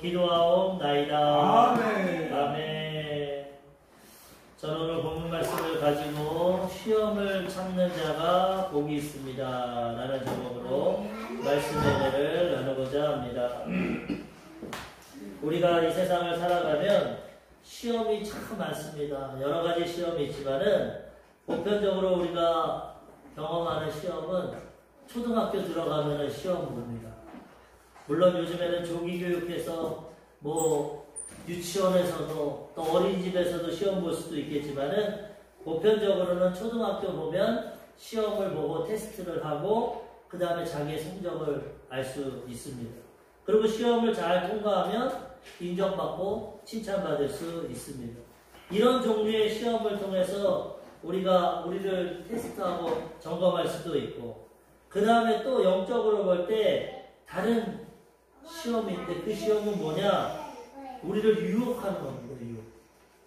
기도하옵나이다. 아멘. 아멘. 저는 오늘 본문 말씀을 가지고 시험을 참는 자가 복이 있습니다 라는 제목으로 말씀의 은혜를 나누고자 합니다. 우리가 이 세상을 살아가면 시험이 참 많습니다. 여러 가지 시험이 있지만은 보편적으로 우리가 경험하는 시험은 초등학교 들어가면은 시험 봅니다. 물론 요즘에는 조기교육에서 유치원에서도 또 어린이집에서도 시험 볼 수도 있겠지만은 보편적으로는 초등학교 보면 시험을 보고 테스트를 하고 그 다음에 자기의 성적을 알 수 있습니다. 그리고 시험을 잘 통과하면 인정받고 칭찬받을 수 있습니다. 이런 종류의 시험을 통해서 우리가 우리를 테스트하고 점검할 수도 있고 그 다음에 또 영적으로 볼 때 다른 시험이 있는데 그 시험은 뭐냐? 우리를 유혹하는 겁니다. 유혹.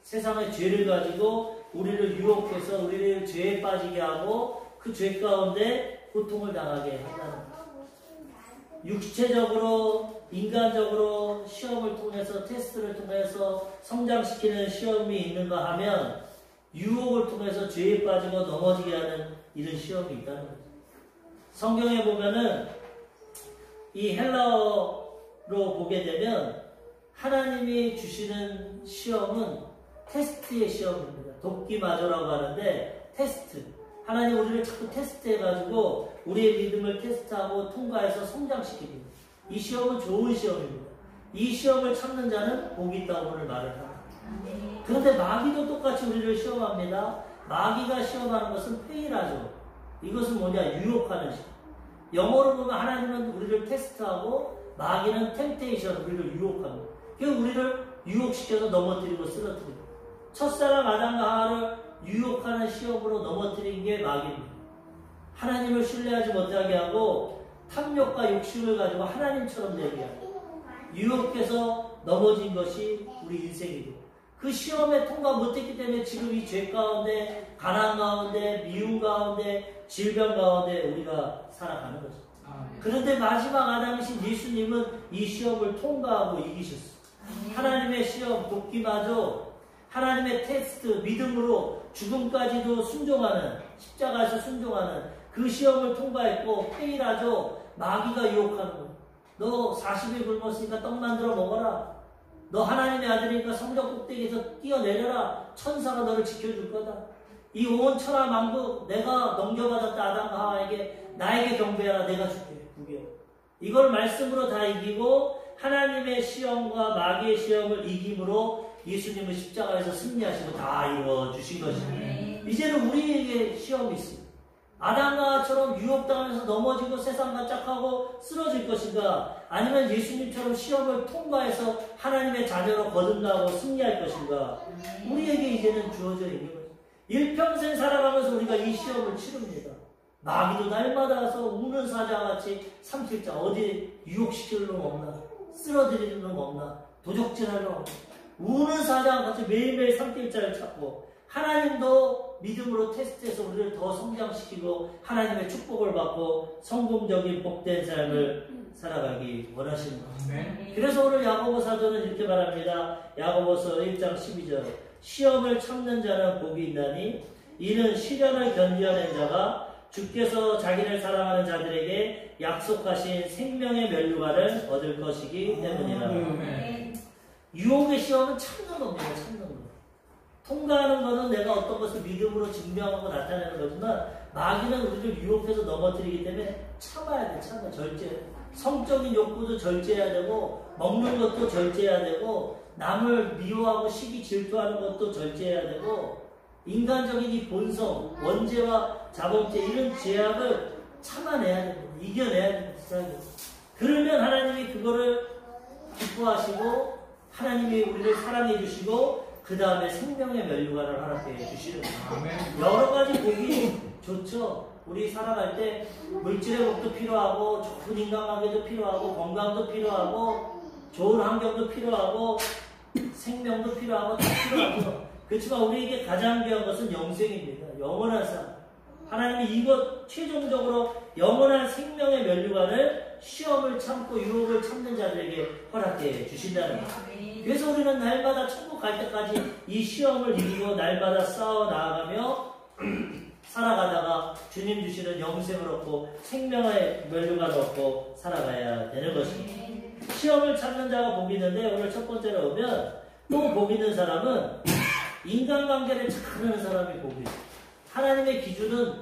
세상의 죄를 가지고 우리를 유혹해서 우리를 죄에 빠지게 하고 그 죄 가운데 고통을 당하게 한다는 거예요. 육체적으로 인간적으로 시험을 통해서 테스트를 통해서 성장시키는 시험이 있는가 하면 유혹을 통해서 죄에 빠지고 넘어지게 하는 이런 시험이 있다는 거죠. 성경에 보면은 이 헬라어로 보게 되면 하나님이 주시는 시험은 테스트의 시험입니다. 돕기마저라고 하는데 테스트. 하나님 우리를 자꾸 테스트해가지고 우리의 믿음을 테스트하고 통과해서 성장시킵니다. 이 시험은 좋은 시험입니다. 이 시험을 참는 자는 복이 있다고 오늘 말을 합니다. 그런데 마귀도 똑같이 우리를 시험합니다. 마귀가 시험하는 것은 페일하죠. 이것은 뭐냐? 유혹하는 시험. 영어로 보면 하나님은 우리를 테스트하고 마귀는 템테이션, 우리를 유혹합니다. 그 우리를 유혹시켜서 넘어뜨리고 쓰러뜨리고 첫사랑 아담과 하와를 유혹하는 시험으로 넘어뜨린 게 마귀입니다. 하나님을 신뢰하지 못하게 하고 탐욕과 욕심을 가지고 하나님처럼 되게 하고 유혹해서 넘어진 것이 우리 인생이고 그 시험에 통과 못했기 때문에 지금 이 죄 가운데 가난 가운데 미움 가운데 질병 가운데 우리가 살아가는 거죠. 그런데 마지막 아담이신 예수님은 이 시험을 통과하고 이기셨어요. 하나님의 시험 돕기마저 하나님의 테스트 믿음으로 죽음까지도 순종하는 십자가에서 순종하는 그 시험을 통과했고 페일하죠. 마귀가 유혹하는 거예요. 너 40일 굶었으니까 떡 만들어 먹어라. 너 하나님의 아들이니까 성적 꼭대기에서 뛰어내려라. 천사가 너를 지켜줄 거다. 이 온 천하 만국 내가 넘겨받았다. 아담과 하와에게 나에게 경배하라. 내가 줄게. 구겨. 이걸 말씀으로 다 이기고 하나님의 시험과 마귀의 시험을 이김으로 예수님은 십자가에서 승리하시고 다 이루어주신 것입니다. 이제는 우리에게 시험이 있습니다. 아담과처럼 유혹당하면서 넘어지고 세상과 짝하고 쓰러질 것인가 아니면 예수님처럼 시험을 통과해서 하나님의 자녀로 거듭나고 승리할 것인가 우리에게 이제는 주어져 있는 거죠. 일평생 살아가면서 우리가 이 시험을 치릅니다. 마귀도 날마다 와서 우는 사자같이 삼킬 자 어디 유혹시킬 놈 없나 쓰러뜨리는 놈 없나 도적질할 놈 없나 우는 사자같이 매일매일 삼킬 자를 찾고 하나님도 믿음으로 테스트해서 우리를 더 성장시키고 하나님의 축복을 받고 성공적인 복된 삶을 살아가기 원하시는 겁니다. 그래서 오늘 야고보 사도는 이렇게 말합니다. 야고보서 1장 12절 시험을 참는 자는 복이 있나니 이는 시련을 견디어낸 자가 주께서 자기를 사랑하는 자들에게 약속하신 생명의 면류관을 얻을 것이기 때문이라. 유혹의 시험은 참는 겁니다. 참는 거. 통과하는 것은 내가 어떤 것을 믿음으로 증명하고 나타내는 거지만 마귀는 우리를 유혹해서 넘어뜨리기 때문에 참아야 돼. 참아. 절제. 성적인 욕구도 절제해야 되고 먹는 것도 절제해야 되고 남을 미워하고 시기 질투하는 것도 절제해야 되고 인간적인 이 본성, 원죄와 자본죄 이런 죄악을 참아내야 됩니다. 이겨내야 됩니다. 그러면 하나님이 그거를 기뻐하시고 하나님이 우리를 사랑해 주시고 그 다음에 생명의 면류관을 허락해 주시는 거예요. 여러 가지 복이 좋죠. 우리 살아갈 때 물질의 복도 필요하고 좋은 인간관계도 필요하고 건강도 필요하고 좋은 환경도 필요하고 생명도 필요하고 다 필요하죠. 그렇지만 우리에게 가장 귀한 것은 영생입니다. 영원한 삶. 하나님이 이것 최종적으로 영원한 생명의 면류관을 시험을 참고 유혹을 참는 자들에게 허락해 주신다는 거예요. 그래서 우리는 날마다 천국 갈 때까지 이 시험을 이기고 날마다 싸워 나아가며 살아가다가 주님 주시는 영생을 얻고 생명의 면류관을 얻고 살아가야 되는 것입니다. 시험을 참는 자가 복이 있는데 오늘 첫 번째로 오면 또 복 있는 사람은 인간관계를 잘하는 사람이 복이 있어요. 하나님의 기준은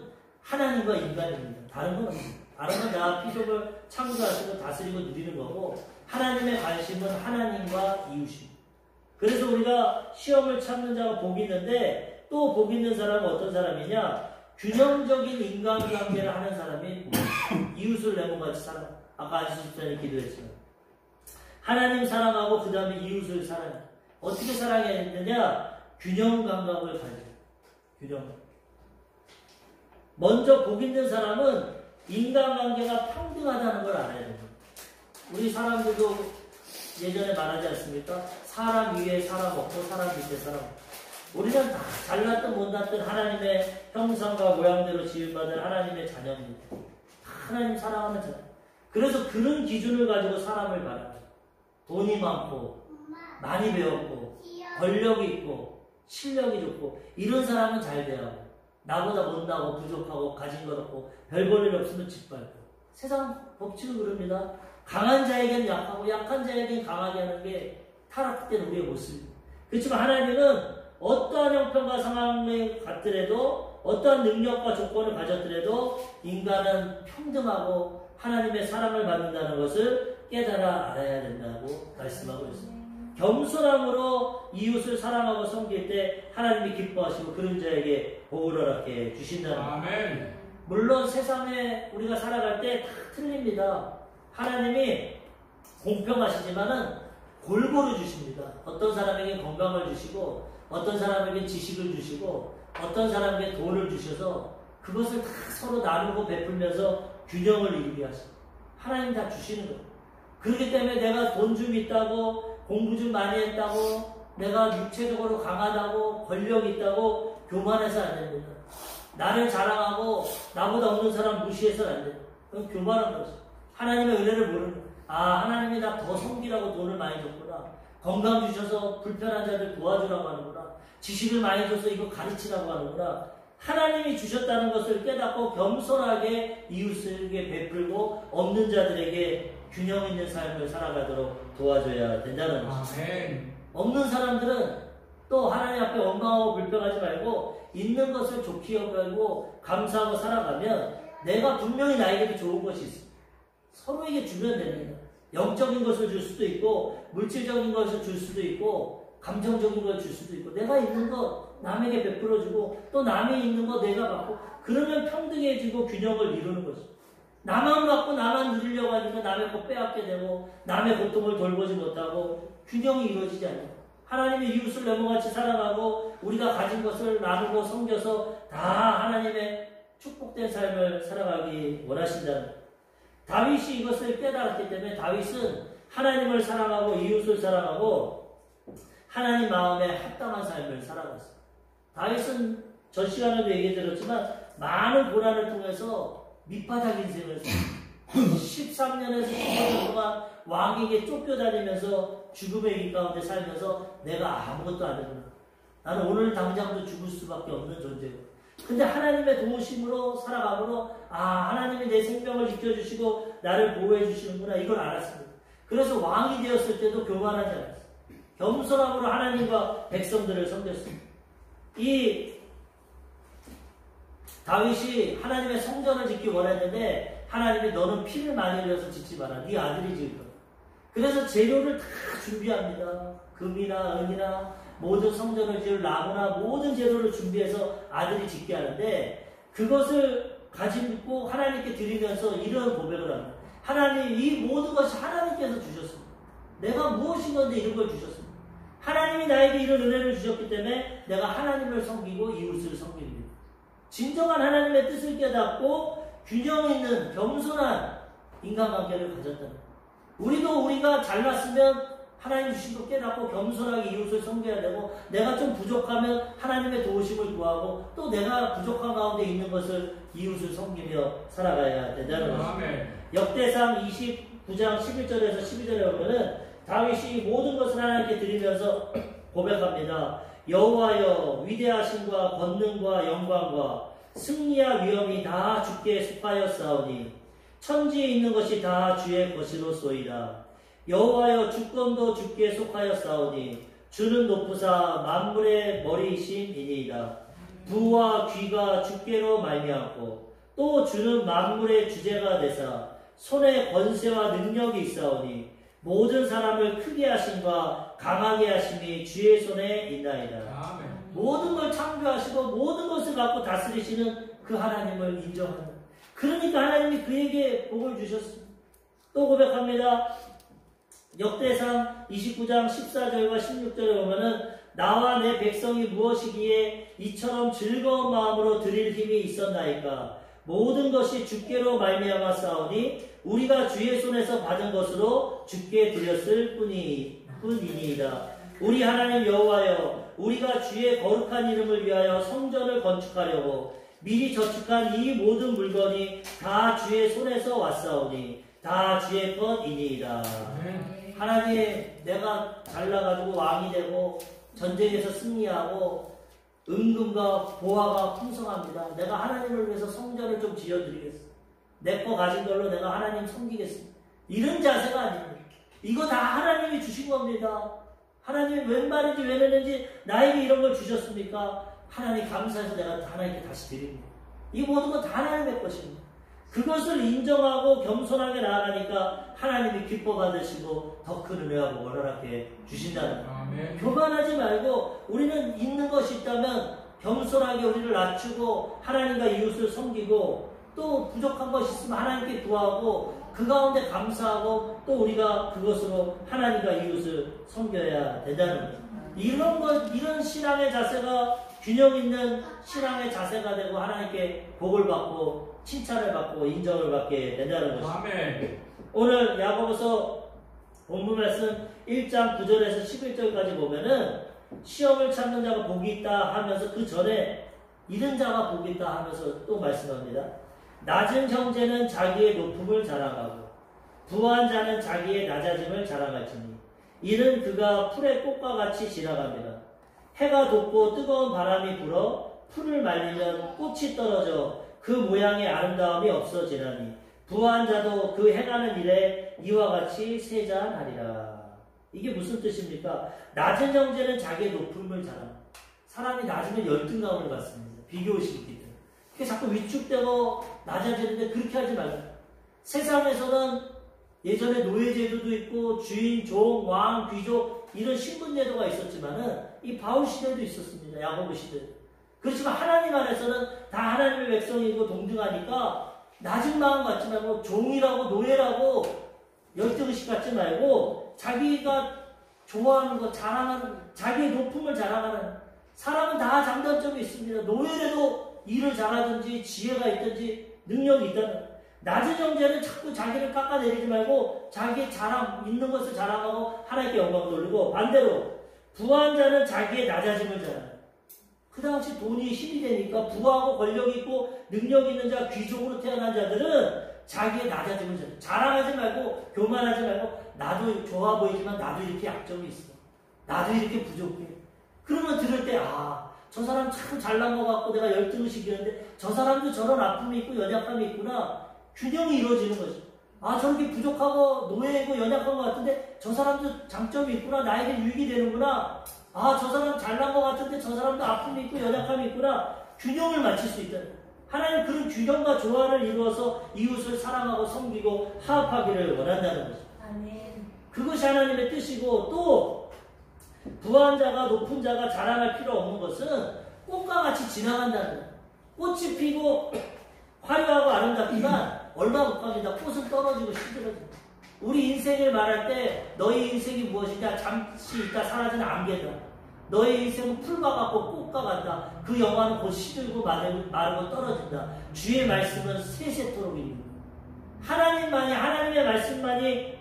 하나님과 인간입니다. 다른 건 없습니다. 다른 건 나 피조물 창조하시고 다스리고 누리는 거고 하나님의 관심은 하나님과 이웃입니다. 그래서 우리가 시험을 참는 자가 복이 있는데 또 복 있는 사람은 어떤 사람이냐? 균형적인 인간관계를 하는 사람이 이웃을 내 몸같이 사랑. 아까 안수집사님 기도했어요. 하나님 사랑하고 그 다음에 이웃을 사랑해. 어떻게 사랑해야 되느냐? 균형 감각을 가져요. 균형. 먼저 복 있는 사람은 인간관계가 평등하다는 걸 알아야 됩니다. 우리 사람들도 예전에 말하지 않습니까? 사람 위에 사람 없고 사람 밑에 사람 없고. 우리는 다 잘났든 못났든 하나님의 형상과 모양대로 지음받은 하나님의 자녀입니다. 하나님 사랑하는 자녀. 그래서 그런 기준을 가지고 사람을 바라요. 돈이 많고 많이 배웠고 권력이 있고 실력이 좋고 이런 사람은 잘 대하고 나보다 못나고 부족하고 가진 것 없고 별 볼 일 없으면 짓밟고. 세상 법칙은 그럽니다. 강한 자에게는 약하고 약한 자에게는 강하게 하는 게 타락된 우리의 모습입니다. 그렇지만 하나님은 어떠한 형편과 상황을 갖더라도 어떠한 능력과 조건을 가졌더라도 인간은 평등하고 하나님의 사랑을 받는다는 것을 깨달아 알아야 된다고 말씀하고 있습니다. 겸손함으로 이웃을 사랑하고 섬길 때 하나님이 기뻐하시고 그런 자에게 복을 허락해 주신다는 아멘. 물론 세상에 우리가 살아갈 때 다 틀립니다. 하나님이 공평하시지만은 골고루 주십니다. 어떤 사람에게 건강을 주시고 어떤 사람에게 지식을 주시고 어떤 사람에게 돈을 주셔서 그것을 다 서로 나누고 베풀면서 균형을 이루게 하십니다. 하나님 다 주시는 거예요. 그렇기 때문에 내가 돈 좀 있다고 공부 좀 많이 했다고 내가 육체적으로 강하다고 권력이 있다고 교만해서 안 됩니다. 나를 자랑하고 나보다 없는 사람 무시해서는 안 됩니다. 그건 교만한 거죠. 하나님의 은혜를 모르는 거예요. 아, 하나님이 나 더 섬기라고 돈을 많이 줬구나. 건강 주셔서 불편한 자들 도와주라고 하는구나. 지식을 많이 줘서 이거 가르치라고 하는구나. 하나님이 주셨다는 것을 깨닫고 겸손하게 이웃에게 베풀고 없는 자들에게 균형 있는 삶을 살아가도록 도와줘야 된다는 것입니다. 아멘. 없는 사람들은 또 하나님 앞에 원망하고 불평하지 말고 있는 것을 좋게 여기고 감사하고 살아가면 내가 분명히 나에게도 좋은 것이 있습니다. 서로에게 주면 됩니다. 영적인 것을 줄 수도 있고 물질적인 것을 줄 수도 있고 감정적인 것을 줄 수도 있고 내가 있는 것 남에게 베풀어주고 또 남이 있는 거 내가 받고 그러면 평등해지고 균형을 이루는 거죠. 나만 받고 나만 누리려고 하니까 남의 것 빼앗게 되고 남의 고통을 돌보지 못하고 균형이 이루어지지 않아요. 하나님의 이웃을 내모같이 사랑하고 우리가 가진 것을 나누고 섬겨서 다 하나님의 축복된 삶을 살아가기 원하신다는 거예요. 다윗이 이것을 깨달았기 때문에 다윗은 하나님을 사랑하고 이웃을 사랑하고 하나님 마음에 합당한 삶을 살아갔어요. 다윗은 전 시간에도 얘기 드렸지만 많은 고난을 통해서 밑바닥 인생을 살았어요. 13년에서 15년 동안 왕에게 쫓겨다니면서 죽음의 길 가운데 살면서 내가 아무것도 안 했구나. 나는 오늘 당장도 죽을 수밖에 없는 존재고. 근데 하나님의 도우심으로 살아감으로 하나님이 내 생명을 지켜주시고 나를 보호해 주시는구나 이걸 알았습니다. 그래서 왕이 되었을 때도 교만하지 않았어요. 겸손함으로 하나님과 백성들을 섬겼습니다. 이 다윗이 하나님의 성전을 짓기 원했는데 하나님이 너는 피를 많이 흘려서 짓지 마라. 네 아들이 지을 거야. 그래서 재료를 다 준비합니다. 금이나 은이나 모든 성전을 지을 나무나 모든 재료를 준비해서 아들이 짓게 하는데 그것을 가지고 하나님께 드리면서 이런 고백을 합니다. 하나님 이 모든 것이 하나님께서 주셨습니다. 내가 무엇인 건데 이런 걸 주셨습니다. 하나님이 나에게 이런 은혜를 주셨기 때문에 내가 하나님을 섬기고 이웃을 섬깁니다. 진정한 하나님의 뜻을 깨닫고 균형 있는 겸손한 인간관계를 가졌다는 거예요. 우리가 잘났으면 하나님 주신 거 깨닫고 겸손하게 이웃을 섬겨야 되고, 내가 좀 부족하면 하나님의 도우심을 구하고, 또 내가 부족한 가운데 있는 것을 이웃을 섬기며 살아가야 된다는 것입니다. 역대상 29장 11절에서 12절에 보면은 다윗이 모든 것을 하나님께 드리면서 고백합니다. 여호와여, 위대하심과 권능과 영광과 승리와 위엄이 다 주께 속하였사오니 천지에 있는 것이 다 주의 것이로소이다. 여호와여, 주권도 주께 속하였사오니 주는 높으사 만물의 머리이심이니이다. 부와 귀가 주께로 말미암고 또 주는 만물의 주제가 되사 손에 권세와 능력이 있사오니 모든 사람을 크게 하심과 강하게 하심이 주의 손에 있나이다. 아멘. 모든 걸 창조하시고 모든 것을 갖고 다스리시는 그 하나님을 인정하는, 그러니까 하나님이 그에게 복을 주셨습니다. 또 고백합니다. 역대상 29장 14절과 16절에 보면은 나와 내 백성이 무엇이기에 이처럼 즐거운 마음으로 드릴 힘이 있었나이까. 모든 것이 주께로 말미암아 싸우니 우리가 주의 손에서 받은 것으로 주께 드렸을 뿐이니이다. 우리 하나님 여호와여, 우리가 주의 거룩한 이름을 위하여 성전을 건축하려고 미리 저축한 이 모든 물건이 다 주의 손에서 왔사오니 다 주의 것이니이다. 하나님, 내가 잘나가지고 왕이 되고 전쟁에서 승리하고 은금과 보화가 풍성합니다. 내가 하나님을 위해서 성전을 좀 지어드리겠습니다. 내 거 가진 걸로 내가 하나님 섬기겠습니다. 이런 자세가 아닙니다. 이거 다 하나님이 주신 겁니다. 하나님 웬 말인지 왜 그랬는지 나에게 이런 걸 주셨습니까? 하나님 감사해서 내가 하나님께 다시 드립니다. 이 모든 건 다 하나님의 것입니다. 그것을 인정하고 겸손하게 나아가니까 하나님이 기뻐 받으시고 더 큰 은혜와 복을 허락해 주신다는 거예요. 교만하지 말고 우리는 있는 것이 있다면 겸손하게 우리를 낮추고 하나님과 이웃을 섬기고, 또 부족한 것이 있으면 하나님께 구하고 그 가운데 감사하고 또 우리가 그것으로 하나님과 이웃을 섬겨야 된다는 거예요. 이런 신앙의 자세가 균형 있는 신앙의 자세가 되고 하나님께 복을 받고 칭찬을 받고 인정을 받게 된다는 것입니다. 오늘 야고보서 본문 말씀 1장 9절에서 11절까지 보면은 시험을 참는 자가 복이 있다 하면서 그 전에 잃은 자가 복이 있다 하면서 또 말씀합니다. 낮은 형제는 자기의 높음을 자랑하고 부한 자는 자기의 낮아짐을 자랑할지니 이는 그가 풀의 꽃과 같이 지나갑니다. 해가 돋고 뜨거운 바람이 불어 풀을 말리면 꽃이 떨어져 그 모양의 아름다움이 없어지나니 부한 자도 그 행하는 일에 이와 같이 세잔하리라. 이게 무슨 뜻입니까? 낮은 형제는 자기의 높음을 자랑합니다. 사람이 낮으면 열등감을 받습니다. 비교의식이 있기 때문에. 그게 자꾸 위축되고 낮아지는데 그렇게 하지 말고. 세상에서는 예전에 노예제도도 있고 주인, 종, 왕, 귀족 이런 신분제도가 있었지만은 이 바울 시대도 있었습니다. 야고보 시대. 그렇지만 하나님 안에서는 다 하나님의 백성이고 동등하니까 낮은 마음 갖지 말고 종이라고 노예라고 열등의식 갖지 말고 자기가 좋아하는 거 자랑하는, 자기의 높음을 자랑하는. 사람은 다 장단점이 있습니다. 노예라도 일을 잘하든지 지혜가 있든지 능력이 있다는. 낮은 형제는 자꾸 자기를 깎아내리지 말고 자기의 자랑, 있는 것을 자랑하고 하나님께 영광을 돌리고, 반대로 부한 자는 자기의 낮아짐을 자랑해요. 그 당시 돈이 힘이 되니까 부하고 권력이 있고 능력 있는 자, 귀족으로 태어난 자들은 자기의 낮아짐을 자랑하지 말고 교만하지 말고, 나도 좋아 보이지만 나도 이렇게 약점이 있어. 나도 이렇게 부족해. 그러면 들을 때 저 사람 참 잘난 것 같고 내가 열등의식이었는데 저 사람도 저런 아픔이 있고 연약함이 있구나. 균형이 이루어지는 거죠. 저렇게 부족하고 노예이고 연약한 것 같은데 저 사람도 장점이 있구나. 나에게 유익이 되는구나. 저 사람 잘난 것 같은데 저 사람도 아픔이 있고 연약함이 있구나. 균형을 맞출 수 있다. 하나님 그런 균형과 조화를 이루어서 이웃을 사랑하고 섬기고 화합하기를 원한다는 거죠. 아멘. 그것이 하나님의 뜻이고, 또 부한 자가 높은 자가 자랑할 필요 없는 것은 꽃과 같이 지나간다는 거예요. 꽃이 피고 화려하고 아름답지만 얼마 못 갑니다. 꽃은 떨어지고 시들어집니다. 우리 인생을 말할 때 너희 인생이 무엇이냐? 잠시 있다 사라지는 안개다. 너의 인생은 풀과 같고 꽃과 같다. 그 영화는 곧 시들고 마르고 떨어진다. 주의 말씀은 세세토록 입니다. 하나님의 말씀만이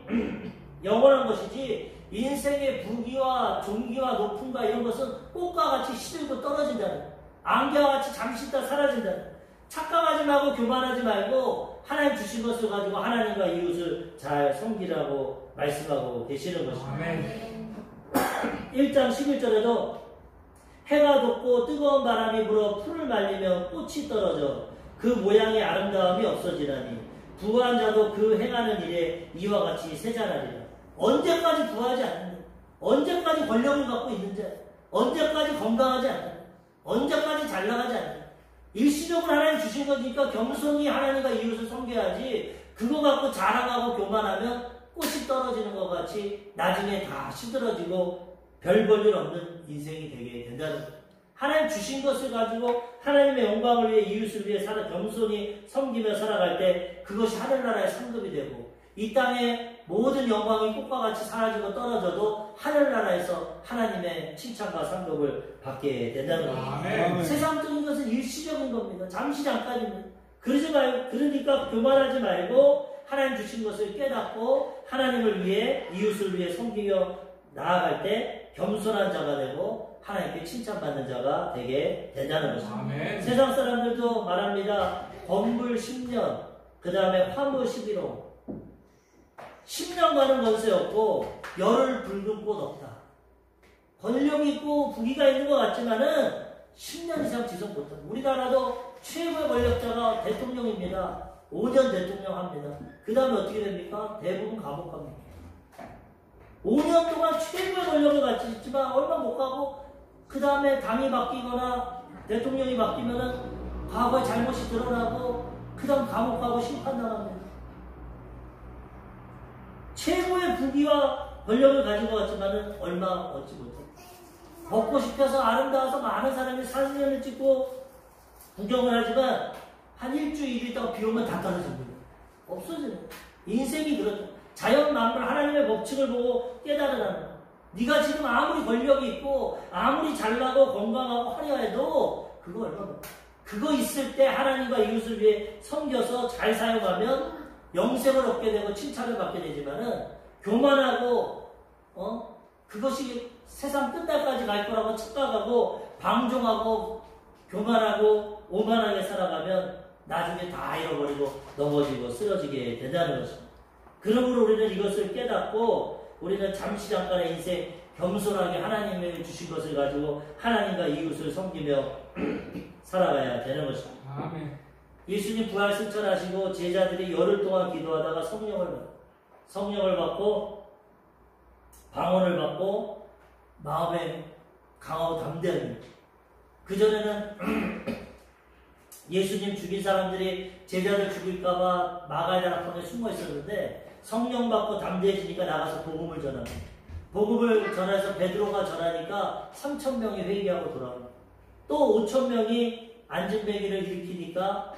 영원한 것이지 인생의 부귀와 종기와 높음과 이런 것은 꽃과 같이 시들고 떨어진다는 거예요. 안개와 같이 잠시 있다 사라진다는 거예요. 착각하지 말고 교만하지 말고 하나님 주신 것을 가지고 하나님과 이웃을 잘 섬기라고 말씀하고 계시는 것입니다. 아멘. 1장 11절에도 해가 돋고 뜨거운 바람이 불어 풀을 말리며 꽃이 떨어져 그 모양의 아름다움이 없어지나니 부한 자도 그 행하는 일에 이와 같이 세잔하리라. 언제까지 부하지 않는다. 언제까지 권력을 갖고 있는지, 언제까지 건강하지 않는다. 언제까지 잘 나가지 않는다. 일시적으로 하나님 주신 거니까 겸손히 하나님과 이웃을 섬겨야지 그거 갖고 자랑하고 교만하면 꽃이 떨어지는 것 같이 나중에 다 시들어지고 별 볼 일 없는 인생이 되게 된다는 거예요. 하나님 주신 것을 가지고 하나님의 영광을 위해 이웃을 위해 겸손히 섬기며 살아갈 때 그것이 하늘나라의 상급이 되고 이 땅의 모든 영광이 꽃과 같이 사라지고 떨어져도 하늘나라에서 하나님의 칭찬과 상급을 받게 된다는 겁니다. 세상적인 것은 일시적인 겁니다. 잠시 잠깐입니다. 그러니까 교만하지 말고 하나님 주신 것을 깨닫고 하나님을 위해 이웃을 위해 섬기며 나아갈 때 겸손한 자가 되고 하나님께 칭찬받는 자가 되게 된다는 것입니다. 세상 사람들도 말합니다. 건불 10년, 그 다음에 화무 11호. 10년간은 권세 없고 열을 붉은 꽃 없다. 권력이 있고 부귀가 있는 것 같지만은 10년 이상 지속 못한다. 우리나라도 최고의 권력자가 대통령입니다. 5년 대통령 합니다. 그 다음에 어떻게 됩니까? 대부분 감옥 갑니다. 5년 동안 최고의 권력을 갖고 있지만 얼마 못 가고 그 다음에 당이 바뀌거나 대통령이 바뀌면은 과거의 잘못이 드러나고 그 다음 감옥 가고 심판당합니다. 최고의 부귀와 권력을 가진 것 같지만은 얼마 얻지 못합니다. 먹고 싶어서 아름다워서 많은 사람이 사진을 찍고 구경을 하지만 한 일주일 있다가 비 오면 다 떨어집니다. 없어지는 인생이 그렇죠. 자연 만물 하나님의 법칙을 보고 깨달으라는 거예요. 네가 지금 아무리 권력이 있고 아무리 잘나고 건강하고 화려해도 그거 얼마 못 그거 있을 때 하나님과 이웃을 위해 섬겨서 잘 사용하면 영생을 얻게 되고 칭찬을 받게 되지만은 교만하고 그것이 세상 끝날까지 갈 거라고 착각하고 방종하고 교만하고 오만하게 살아가면 나중에 다 잃어버리고 넘어지고 쓰러지게 된다는 것입니다. 그러므로 우리는 이것을 깨닫고 우리는 잠시 잠깐의 인생 겸손하게 하나님의 주신 것을 가지고 하나님과 이웃을 섬기며 살아가야 되는 것입니다. 아멘. 예수님 부활 승천하시고 제자들이 열흘 동안 기도하다가 성령을 받고 방언을 받고 마음에 강하고 담대한 그전에는 예수님 죽인 사람들이 제자들 죽일까봐 마가다락방에 숨어 있었는데 성령 받고 담대해지니까 나가서 복음을 전합니다. 복음을 전해서 베드로가 전하니까 3,000명이 회개하고 돌아옵니다. 또 5,000명이 안진뱅이를 일으키니까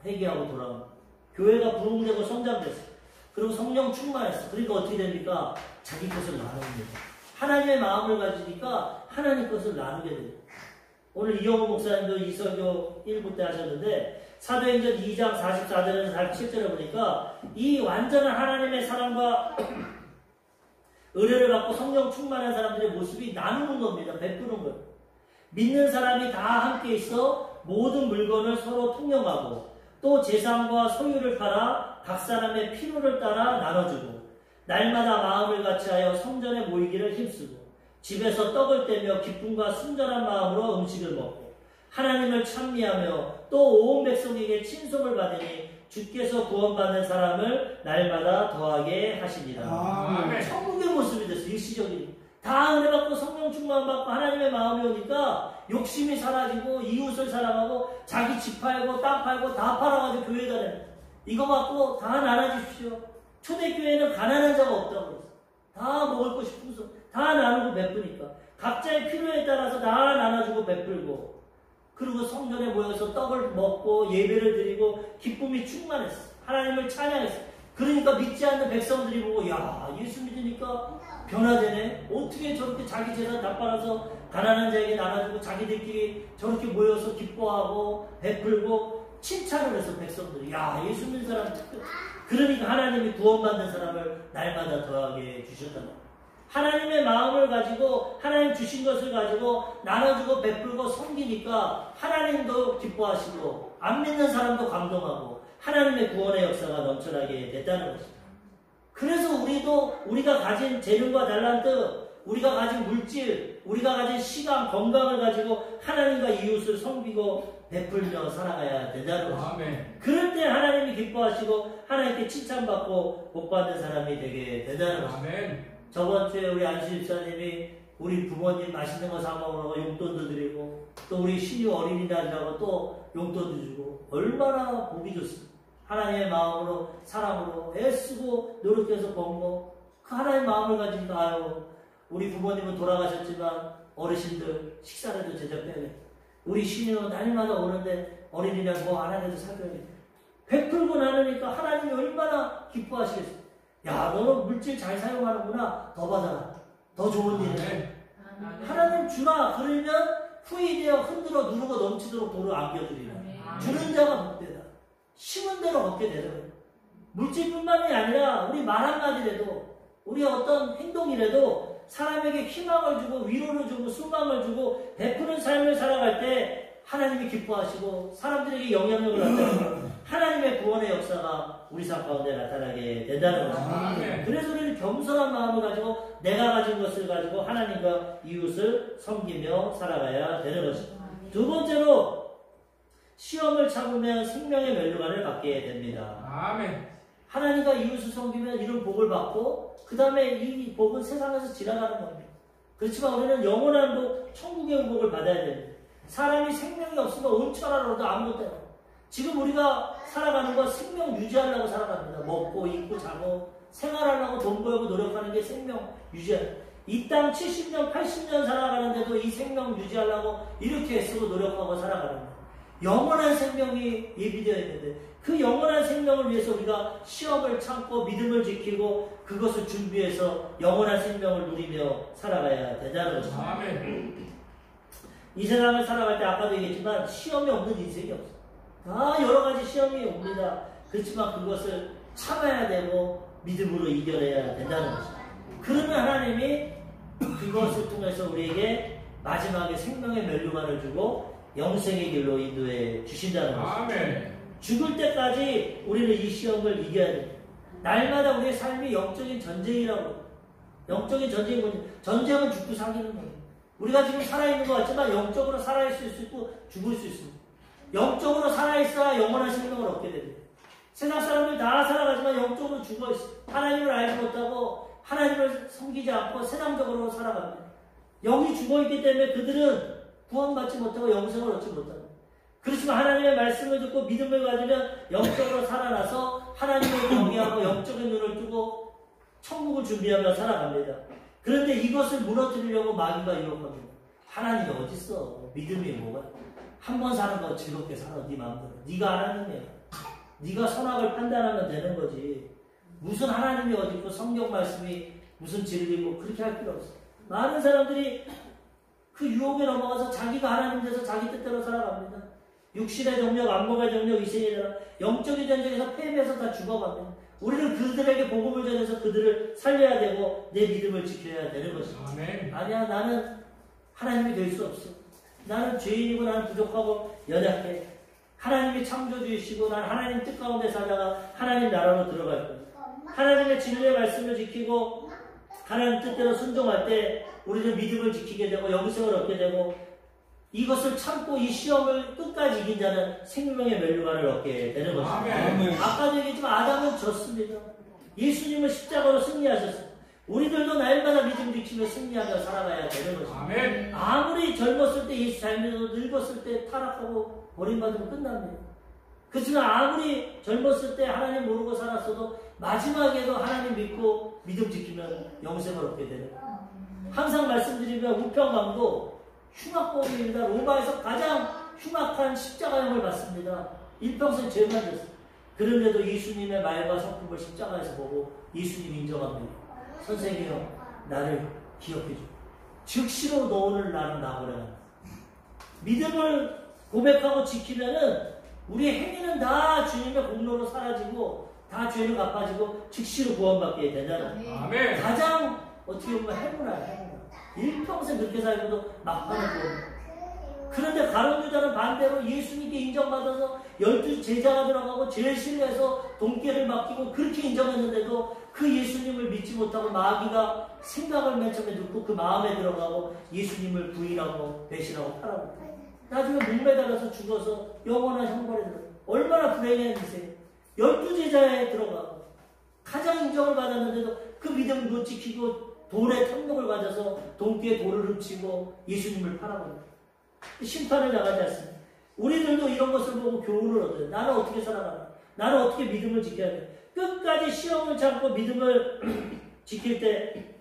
회개하고 돌아옵니다. 교회가 부흥되고 성장됐어요. 그리고 성령 충만했어. 그러니까 어떻게 됩니까? 자기 것을 나눕니다. 하나님의 마음을 가지니까 하나님 것을 나누게 됩니다. 오늘 이영호 목사님도 이설교 1부 때 하셨는데 사도행전 2장 44절에서 47절에 보니까 이 완전한 하나님의 사랑과 은혜를 받고 성령 충만한 사람들의 모습이 나누는 겁니다. 베푸는 거예요. 믿는 사람이 다 함께 있어 모든 물건을 서로 통용하고 또 재산과 소유를 팔아 각 사람의 필요를 따라 나눠주고 날마다 마음을 같이하여 성전에 모이기를 힘쓰고 집에서 떡을 떼며 기쁨과 순전한 마음으로 음식을 먹고 하나님을 찬미하며 또 온 백성에게 친송을 받으니 주께서 구원받는 사람을 날마다 더하게 하시니라. 아멘. 천국의 모습이 됐어. 일시적인 다 은혜 받고 성령 충만 받고 하나님의 마음이 오니까 욕심이 사라지고 이웃을 사랑하고 자기 집 팔고 땅 팔고 다 팔아가지고 교회가 되는 이거 갖고 다 나눠주십시오. 초대교회는 가난한 자가 없다고 그랬어. 다 먹을 것이 풍성 다 나누고 베푸니까 각자의 필요에 따라서 다 나눠주고 베풀고 그리고 성전에 모여서 떡을 먹고 예배를 드리고 기쁨이 충만했어. 하나님을 찬양했어. 그러니까 믿지 않는 백성들이 보고 야 예수 믿으니까 변화되네. 어떻게 저렇게 자기 재산 다 빨아서 가난한 자에게 나눠주고 자기들끼리 저렇게 모여서 기뻐하고 베풀고 칭찬을 해서 백성들이 야 예수 믿는 사람 그러니까 하나님이 구원받는 사람을 날마다 더하게 주셨단 말이에요. 하나님의 마음을 가지고 하나님 주신 것을 가지고 나눠주고 베풀고 섬기니까 하나님도 기뻐하시고 안 믿는 사람도 감동하고 하나님의 구원의 역사가 넘쳐나게 됐다는 것입니다. 그래서 우리가 가진 재능과 달란트, 우리가 가진 물질, 우리가 가진 시간, 건강을 가지고 하나님과 이웃을 섬기고 베풀며 살아가야 된다는 것입니다. 그럴 때 하나님이 기뻐하시고 하나님께 칭찬받고 복받는 사람이 되게 된다는 것입니다. 저번 주에 우리 안수 집사님이 우리 부모님 맛있는 거 사 먹으라고 용돈도 드리고 또 우리 신유 어린이날이라고 또 용돈도 주고 얼마나 복이 좋습니다. 하나님의 마음으로 사랑으로 애쓰고 노력해서 번 거 그 하나님의 마음을 가지니까 아유 우리 부모님은 돌아가셨지만 어르신들 식사라도 제작해야겠다. 우리 신유 날마다 오는데 어린이날 뭐 하나라도 사줘야겠다. 베풀고 나누니까 하나님이 얼마나 기뻐하시겠어요. 야, 너는 물질 잘 사용하는구나. 더 받아라. 더 좋은 일을. 하나님 주라. 그러면 후이되어 흔들어 누르고 넘치도록 돌을 안겨주리라. 주는 자가 복되다. 심은 대로 얻게 되는 거예요. 물질뿐만이 아니라 우리 말 한마디라도 우리 어떤 행동이라도 사람에게 희망을 주고 위로를 주고 소망을 주고 베푸는 삶을 살아갈 때 하나님이 기뻐하시고 사람들에게 영향력을 나타내고 하나님의 구원의 역사가 우리 삶 가운데 나타나게 된다는 것입니다. 그래서 우리는 겸손한 마음을 가지고 내가 가진 것을 가지고 하나님과 이웃을 섬기며 살아가야 되는 것입니다. 두 번째로 시험을 참으면 생명의 면류관을 받게 됩니다. 아멘. 하나님과 이웃을 섬기면 이런 복을 받고 그 다음에 이 복은 세상에서 지나가는 겁니다. 그렇지만 우리는 영원한 복, 천국의 복을 받아야 됩니다. 사람이 생명이 없으면 온천하라도 아무것도 안 해요. 지금 우리가 살아가는 건 생명 유지하려고 살아갑니다. 먹고 입고 자고 생활하려고 돈 벌고 노력하는 게 생명 유지하는. 이 땅 70년 80년 살아가는데도 이 생명 유지하려고 이렇게 애쓰고 노력하고 살아가는 거예요. 영원한 생명이 예비되어 있는데 그 영원한 생명을 위해서 우리가 시험을 참고 믿음을 지키고 그것을 준비해서 영원한 생명을 누리며 살아가야 된다는 것입니다. 아멘. 이 세상을 살아갈 때 아까도 얘기했지만 시험이 없는 인생이 없어요. 다 여러 가지 시험이 옵니다. 그렇지만 그것을 참아야 되고 믿음으로 이겨내야 된다는 것입니다. 그러면 하나님이 그것을 통해서 우리에게 마지막에 생명의 면류관을 주고 영생의 길로 인도해 주신다는 것입니다. 아멘. 죽을 때까지 우리는 이 시험을 이겨야 됩니다. 날마다 우리의 삶이 영적인 전쟁이라고. 영적인 전쟁이 뭐냐? 전쟁은 죽고 사기는 거예요. 우리가 지금 살아있는 것 같지만 영적으로 살아있을 수 있고 죽을 수 있습니다. 영적으로 살아있어야 영원한 생명을 얻게 됩니다. 세상 사람들 다 살아가지만 영적으로 죽어있어요. 하나님을 알지 못하고 하나님을 섬기지 않고 세상적으로 살아갑니다. 영이 죽어있기 때문에 그들은 구원받지 못하고 영생을 얻지 못합니다. 그렇지만 하나님의 말씀을 듣고 믿음을 가지면 영적으로 살아나서 하나님을 경외하고 영적인 눈을 뜨고 천국을 준비하며 살아갑니다. 그런데 이것을 무너뜨리려고 마귀가 유혹합니다. 하나님이 어딨어? 믿음이 뭐가? 한 번 사는 거 즐겁게 살아. 네 마음대로. 네가 하나님이야. 네가 선악을 판단하면 되는 거지. 무슨 하나님이 어딨고 성경 말씀이 무슨 진리고 그렇게 할 필요 없어. 많은 사람들이 그 유혹에 넘어가서 자기가 하나님 돼서 자기 뜻대로 살아갑니다. 육신의 정력, 안목의 정력, 이생의 정력, 영적인 전쟁에서 패배해서 다 죽어갑니다. 우리는 그들에게 복음을 전해서 그들을 살려야 되고 내 믿음을 지켜야 되는 것입니다. 아멘. 아니야, 나는 하나님이 될 수 없어. 나는 죄인이고 나는 부족하고 연약해. 하나님이 창조주이시고 난 하나님 뜻 가운데 살다가 하나님 나라로 들어갈 거야. 하나님의 진리의 말씀을 지키고 하나님 뜻대로 순종할 때 우리는 믿음을 지키게 되고 영생을 얻게 되고 이것을 참고 이 시험을 끝까지 이긴 자는 생명의 면류관을 얻게 되는 것입니다. 아까도 얘기했지만 아담은 졌습니다. 예수님은 십자가로 승리하셨습니다. 우리들도 날마다 믿음 지키며 승리하며 살아가야 되는 것입니다. 아멘. 아무리 젊었을 때 예수 잘 믿어도 늙었을 때 타락하고 버림받으면 끝납니다. 그렇지만 아무리 젊었을 때 하나님 모르고 살았어도 마지막에도 하나님 믿고 믿음 지키면 영생을 얻게 되는 거예요. 항상 말씀드리면 우편강도 흉악범입니다. 로마에서 가장 흉악한 십자가형을 받습니다. 일평생 죄만 졌어요. 그런데도 예수님의 말과 성품을 십자가에서 보고 예수님 인정합니다. 선생님이요, 나를 기억해줘. 즉시로 너 오늘 나는 나오라. 믿음을 고백하고 지키면은 우리의 행위는 다 주님의 공로로 사라지고 다 죄는 갚아지고 즉시로 구원받게 된다는 아멘. 가장 어떻게 보면 행운이야. 일평생 그렇게 살고도 막판에 보면. 그런데 가룟 유다는 반대로 예수님께 인정받아서 12 제자가 들어가고 제일 신뢰해서 돈깨를 맡기고 그렇게 인정했는데도 그 예수님을 믿지 못하고 마귀가 생각을 맨 처음에 듣고 그 마음에 들어가고 예수님을 부인하고 배신하고 팔아먹고 나중에 목매달아서 죽어서 영원한 형벌에 들어가. 얼마나 불행한 인생. 12 제자에 들어가고 가장 인정을 받았는데도 그 믿음을 못 지키고 돈의 탐욕을 가져서 돈깨에 돌을 훔치고 예수님을 팔아먹고 심판을 당하지 않습니다. 우리들도 이런 것을 보고 교훈을 얻어요. 나는 어떻게 살아가나? 나는 어떻게 믿음을 지켜야 돼? 끝까지 시험을 참고 믿음을 지킬 때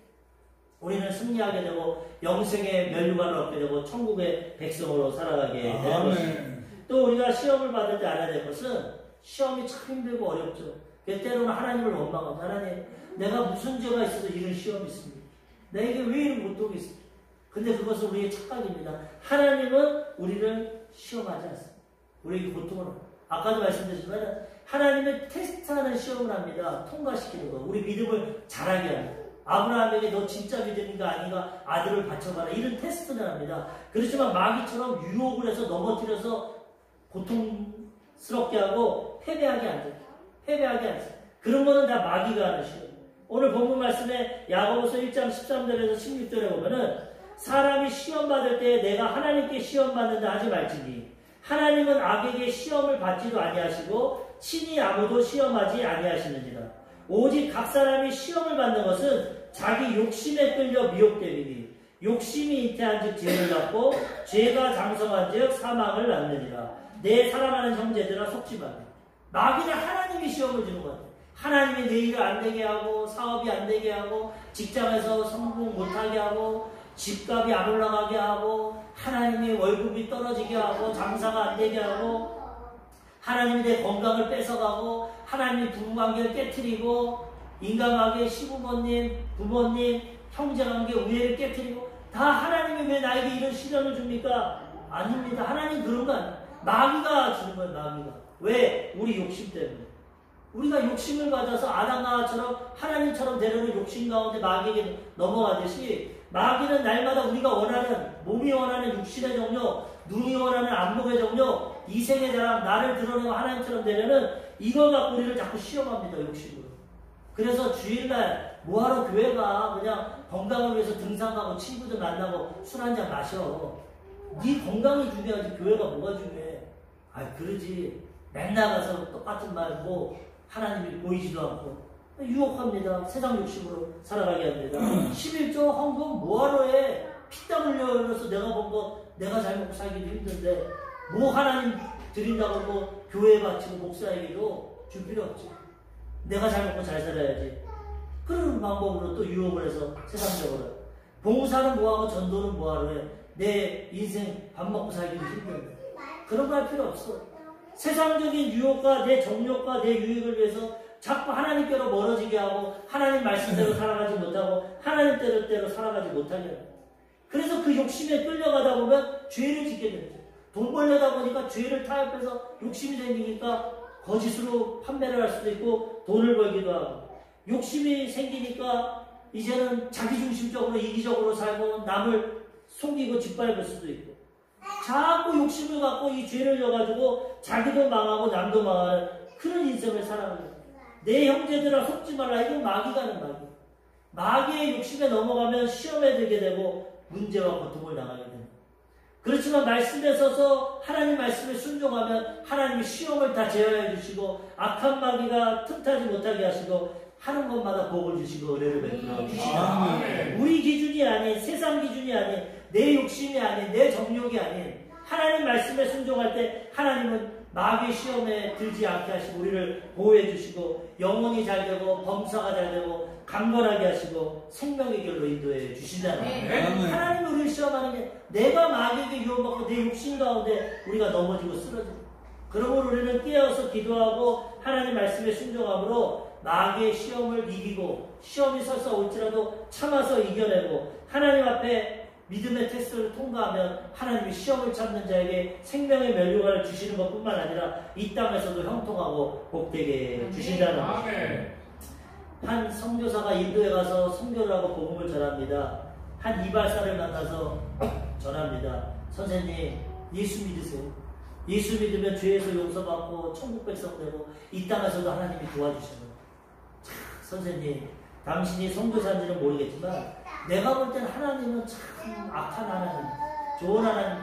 우리는 승리하게 되고 영생의 면류관을 얻게 되고 천국의 백성으로 살아가게 되는 것입니다. 또 우리가 시험을 받을 때 알아야 될 것은 시험이 참 힘들고 어렵죠. 때로는 하나님을 원망하죠. 하나님, 내가 무슨 죄가 있어서 이런 시험이 있습니다. 내게 왜 이런 고통이 있습니까? 근데 그것은 우리의 착각입니다. 하나님은 우리를 시험하지 않습니다. 우리에게 고통을 합니다. 아까도 말씀드렸지만 하나님은 테스트하는 시험을 합니다. 통과시키는 거. 우리 믿음을 잘하게 합니다. 아브라함에게 너 진짜 믿음인가 아닌가 아들을 바쳐봐라. 이런 테스트를 합니다. 그렇지만 마귀처럼 유혹을 해서 넘어뜨려서 고통스럽게 하고 패배하게 안 돼요. 패배하게 안 돼요. 그런 거는 다 마귀가 하는 시험. 오늘 본문 말씀에 야고보서 1장 13절에서 16절에 보면은 사람이 시험 받을 때 내가 하나님께 시험 받는다 하지 말지니 하나님은 악에게 시험을 받지도 아니하시고 친히 아무도 시험하지 아니하시느니라. 오직 각 사람이 시험을 받는 것은 자기 욕심에 끌려 미혹되리니 욕심이 잉태한즉 죄를 낳고 죄가 장성한즉 사망을 낳느니라. 내 사랑하는 형제들아 속지 말라. 마귀는 하나님이 시험을 주는 것 같아요. 하나님이 내 일을 안 되게 하고 사업이 안 되게 하고 직장에서 성공 못하게 하고 집값이 안 올라가게 하고 하나님이 월급이 떨어지게 하고 장사가 안 되게 하고 하나님이 내 건강을 뺏어가고 하나님이 부부관계를 깨트리고 인간관계 시부모님, 부모님, 형제관계 우애를 깨트리고 다 하나님이 왜 나에게 이런 시련을 줍니까? 아닙니다. 하나님 그런 거 아니에요. 마귀가 주는 거예요. 마귀가. 왜? 우리 욕심 때문에. 우리가 욕심을 가져서 아담과처럼 하나님처럼 되려는 욕심 가운데 마귀에게 넘어가듯이 마귀는 날마다 우리가 원하는 몸이 원하는 육신의 종류, 눈이 원하는 안목의 종류, 이생의 자랑, 나를 드러내고 하나님처럼 되려는 이거 갖고 우리를 자꾸 시험합니다. 욕심으로. 그래서 주일날 뭐하러 교회 가? 그냥 건강을 위해서 등산 가고 친구들 만나고 술 한잔 마셔. 네 건강이 중요하지 교회가 뭐가 중요해. 아 그러지. 맨날 가서 똑같은 말 뭐 하나님이 보이지도 않고 유혹합니다. 세상 욕심으로 살아가게 합니다. 11조 헌금 뭐하러 해? 피땀 흘려서 내가 번 거 내가 잘 먹고 살기도 힘든데 뭐 하나님 드린다고 뭐 교회에 바치고 목사에게도 줄 필요 없지. 내가 잘 먹고 잘 살아야지. 그런 방법으로 또 유혹을 해서 세상적으로 봉사는 뭐하고 전도는 뭐하러 해? 내 인생 밥 먹고 살기도 힘든데 그런 거 할 필요 없어. 세상적인 유혹과 내 정욕과 내 유익을 위해서 자꾸 하나님께로 멀어지게 하고 하나님 말씀대로 살아가지 못하고 하나님 때로 살아가지 못하게 합니다. 그래서 그 욕심에 끌려가다 보면 죄를 짓게 됩니다. 돈 벌려다 보니까 죄를 타협해서 욕심이 생기니까 거짓으로 판매를 할 수도 있고 돈을 벌기도 하고 욕심이 생기니까 이제는 자기중심적으로 이기적으로 살고 남을 속이고 짓밟을 수도 있고 자꾸 욕심을 갖고 이 죄를 져가지고 자기도 망하고 남도 망하는 그런 인생을 살아가는 내 형제들아 속지 말라. 이건 마귀가 하는 마귀. 마귀의 욕심에 넘어가면 시험에 들게 되고 문제와 고통을 당하게 됩니다. 그렇지만 말씀에 서서 하나님 말씀에 순종하면 하나님이 시험을 다 제어해 주시고 악한 마귀가 틈타지 못하게 하시고 하는 것마다 복을 주시고 은혜를 베풀어 주시다. 우리 기준이 아닌 세상 기준이 아닌 내 욕심이 아닌 내 정욕이 아닌 하나님 말씀에 순종할 때 하나님은 마귀의 시험에 들지 않게 하시고 우리를 보호해 주시고 영혼이 잘 되고 범사가 잘 되고 강건하게 하시고 생명의 길로 인도해 주신다는 하나님이 우리를 시험하는 게 내가 마귀에게 유혹받고 내 욕심 가운데 우리가 넘어지고 쓰러지고 그러므로 우리는 깨어서 기도하고 하나님 말씀에 순종함으로 마귀의 시험을 이기고 시험이 설사 올지라도 참아서 이겨내고 하나님 앞에 믿음의 테스트를 통과하면 하나님이 시험을 참는 자에게 생명의 면류관을 주시는 것뿐만 아니라 이 땅에서도 형통하고 복되게 주신다는 것입니다. 한 선교사가 인도에 가서 선교를 하고 복음을 전합니다. 한 이발사를 만나서 전합니다. 선생님, 예수 믿으세요. 예수 믿으면 죄에서 용서받고 천국 백성 되고 이 땅에서도 하나님이 도와주시는. 선생님, 당신이 선교사인지는 모르겠지만 내가 볼 땐 하나님은 참 악한 하나님, 좋은 하나님.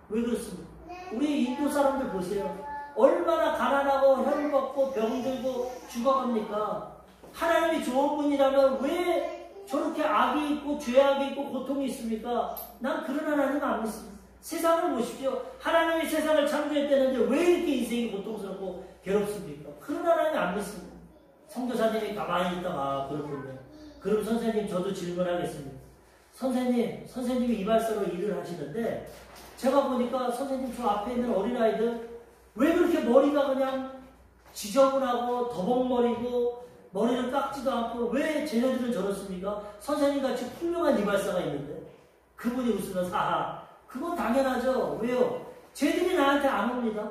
왜 그렇습니까? 우리 인도 사람들 보세요. 얼마나 가난하고 혈받고 병들고 죽어갑니까? 하나님이 좋은 분이라면 왜 저렇게 악이 있고 죄악이 있고 고통이 있습니까? 난 그런 하나님 안 믿습니다. 세상을 보십시오. 하나님이 세상을 창조했다는데 왜 이렇게 인생이 고통스럽고 괴롭습니까? 그런 하나님 안 믿습니다. 선교사님이 가만히 있다가 그렇군요. 그럼 선생님, 저도 질문하겠습니다. 선생님이 이발사로 일을 하시는데 제가 보니까 선생님 저 앞에 있는 어린아이들 왜 그렇게 머리가 그냥 지저분하고 더벅머리고 머리를 깎지도 않고 왜 쟤네들은 저렇습니까? 선생님같이 훌륭한 이발사가 있는데 그분이 웃으면서 아하, 그건 당연하죠. 왜요? 쟤들이 나한테 안 옵니다.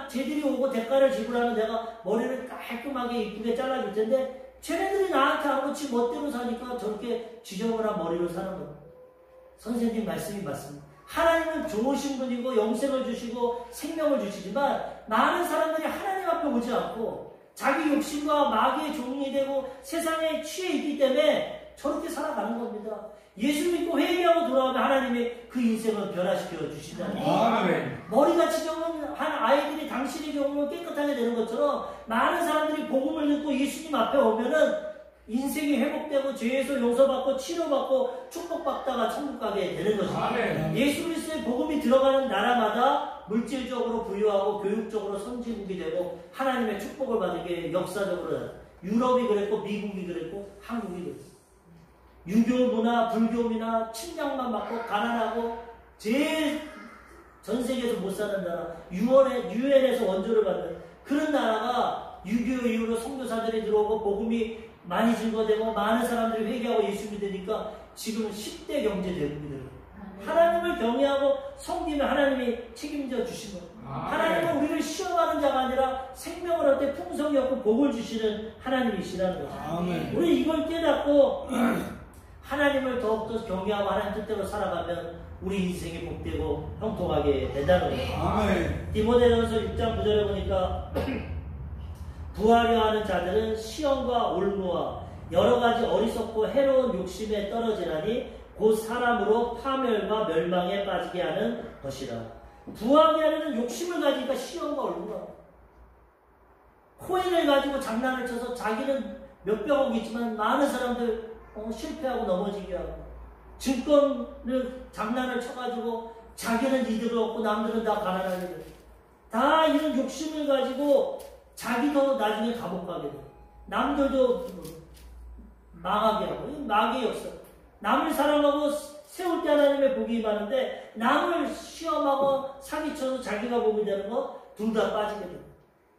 쟤들이 오고 대가를 지불하면 내가 머리를 깔끔하게 이쁘게 잘라줄 텐데 쟤네들이 나한테 안 오고 지 멋대로 사니까 저렇게 지저분한 머리로 사는 겁니다. 선생님 말씀이 맞습니다. 하나님은 좋으신 분이고 영생을 주시고 생명을 주시지만 많은 사람들이 하나님 앞에 오지 않고 자기 욕심과 마귀의 종이 되고 세상에 취해 있기 때문에 저렇게 살아가는 겁니다. 예수 믿고 회개하고 돌아오면 하나님이 그 인생을 변화시켜 주신다는 거예요. 머리가 지저분한 아이들이 당신의 경우는 깨끗하게 되는 것처럼 많은 사람들이 복음을 듣고 예수님 앞에 오면은 인생이 회복되고 죄에서 용서받고 치료받고 축복받다가 천국 가게 되는 것입니다. 예수 그리스도의 복음이 들어가는 나라마다 물질적으로 부유하고 교육적으로 선진국이 되고 하나님의 축복을 받게 역사적으로 유럽이 그랬고 미국이 그랬고 한국이 그랬고 유교 문화, 불교 문화, 침략만 받고 가난하고 제일 전 세계에서 못 사는 나라, 유엔에서 원조를 받는 그런 나라가 6.25 이후로 선교사들이 들어오고 복음이 많이 증거되고 많은 사람들이 회개하고 예수 믿으니까 지금 10대 경제 대국이 되고 하나님을 경외하고 섬기면 하나님이 책임져 주신 거예요. 하나님은 우리를 시험하는 자가 아니라 생명을 얻되 풍성이 없고 복을 주시는 하나님이시라는 거죠. 우리 이걸 깨닫고 하나님을 더욱더 경외하고 하나님 뜻대로 살아가면 우리 인생이 복되고 형통하게 된다는 거예요. 디모데전서 6장 9절에 보니까 부하려 하는 자들은 시험과 올무와 여러 가지 어리석고 해로운 욕심에 떨어지나니 곧 사람으로 파멸과 멸망에 빠지게 하는 것이라. 부하게 하려는 욕심을 가지니까 시험과 올무가 코인을 가지고 장난을 쳐서 자기는 몇백억 있지만 많은 사람들 실패하고 넘어지게 하고 증권을 장난을 쳐가지고 자기는 이득을 얻고 남들은 다 가난하게 되고 다 이런 욕심을 가지고 자기도 나중에 감옥 가게 되고 남들도 망하게 하고 마귀의 역사. 남을 사랑하고 세울 때 하나님의 복이 많은데 남을 시험하고 사기쳐서 자기가 복이 되는 거 둘 다 빠지게 되고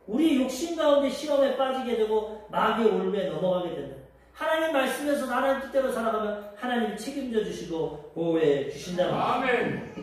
우리 욕심 가운데 시험에 빠지게 되고 마귀의 올무에 넘어가게 된다. 하나님 말씀에서 하나님 뜻대로 살아가면 하나님이 책임져 주시고 보호해 주신다는 거죠.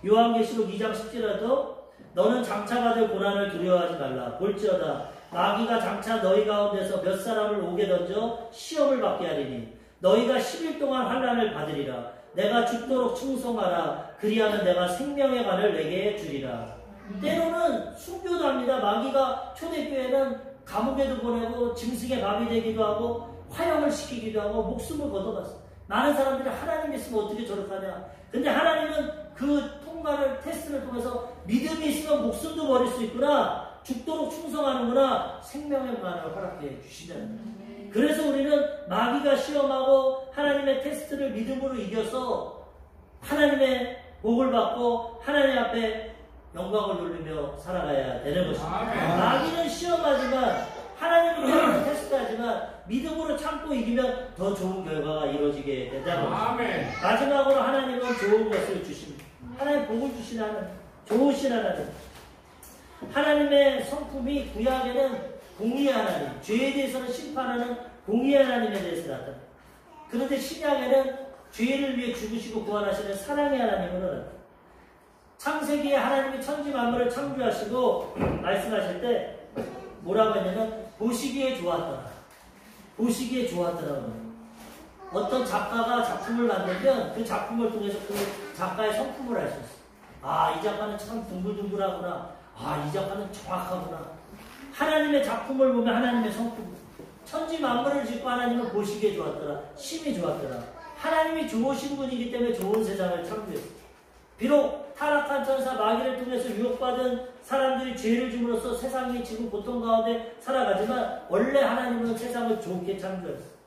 요한계시록 2장 10절에도 너는 장차가 될 고난을 두려워하지 말라. 볼지어다 마귀가 장차 너희 가운데서 몇 사람을 오게 던져 시험을 받게 하리니 너희가 10일 동안 환난을 받으리라. 내가 죽도록 충성하라. 그리하면 내가 생명의 관을 내게 주리라. 때로는 순교도 합니다. 마귀가 초대교회는 감옥에도 보내고 짐승의 밥이 되기도 하고 화형을 시키기도 하고 목숨을 걷어갔어요. 많은 사람들이 하나님 있으면 어떻게 저렇게 하냐. 근데 하나님은 그 통과를 테스트를 통해서 믿음이 있으면 목숨도 버릴 수 있구나. 죽도록 충성하는구나. 생명의 관을 허락해 주시잖아요. 그래서 우리는 마귀가 시험하고 하나님의 테스트를 믿음으로 이겨서 하나님의 복을 받고 하나님 앞에 영광을 돌리며 살아가야 되는 것입니다. 마귀는 시험하지만 하나님은 테스트하지만 믿음으로 참고 이기면 더 좋은 결과가 이루어지게 된다는 것입니다. 마지막으로 하나님은 좋은 것을 주십니다. 하나님 복을 주신 하나님, 좋으신 하나님. 하나님의 성품이 구약에는 공의의 하나님, 죄에 대해서는 심판하는 공의의 하나님에 대해서 나타납니다. 그런데 신약에는 죄를 위해 죽으시고 구원하시는 사랑의 하나님으로 창세기에 하나님이 천지 만물을 창조하시고 말씀하실 때 뭐라고 했냐면 보시기에 좋았더라. 보시기에 좋았더라고요. 어떤 작가가 작품을 만들면 그 작품을 통해서 그 작가의 성품을 알 수 있어요. 아, 이 작가는 참 둥글둥글하구나. 아, 이 작가는 정확하구나. 하나님의 작품을 보면 하나님의 성품. 천지 만물을 짓고 하나님은 보시기에 좋았더라. 심히 좋았더라. 하나님이 좋으신 분이기 때문에 좋은 세상을 창조했어요. 비록 타락한 천사 마귀를 통해서 유혹받은 사람들이 죄를 줌으로써 세상이 지금 고통 가운데 살아가지만 원래 하나님은 세상을 좋게 창조했어요.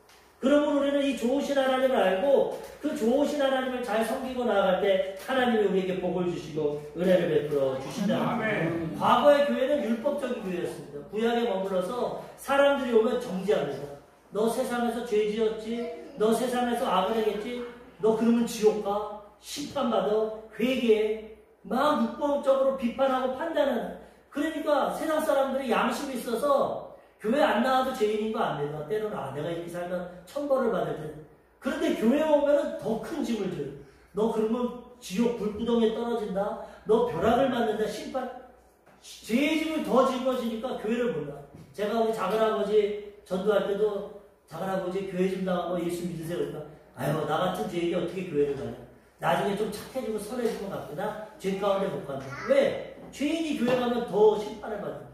그러므로 우리는 이 좋으신 하나님을 알고 그 좋으신 하나님을 잘 섬기고 나아갈 때 하나님이 우리에게 복을 주시고 은혜를 베풀어 주신다는 거예요. 과거의 교회는 율법적인 교회였습니다. 구약에 머물러서 사람들이 오면 정죄합니다. 너 세상에서 죄 지었지? 너 세상에서 악을 행했지? 너 그러면 지옥 가? 심판받아? 회개해? 막 육법적으로 비판하고 판단하는. 그러니까 세상 사람들이 양심이 있어서 교회 안 나와도 죄인인 거 안 된다. 때로는 내가 이렇게 살면 천벌을 받을 텐데. 그런데 교회 오면은 더 큰 짐을 져요. 너 그러면 지옥 불구덩이에 떨어진다. 너 벼락을 맞는다. 심판. 죄의 짐을 더 짊어지니까 교회를 못 나와. 제가 우리 작은아버지 전도할 때도 작은아버지 교회 좀 나가고 예수 믿으세요. 그러니까 아유 나 같은 죄인이 어떻게 교회를 가냐. 나중에 좀 착해지고 선해지고 같구나. 죄 가운데 못 간다. 왜? 죄인이 교회 가면 더 심판을 받는다.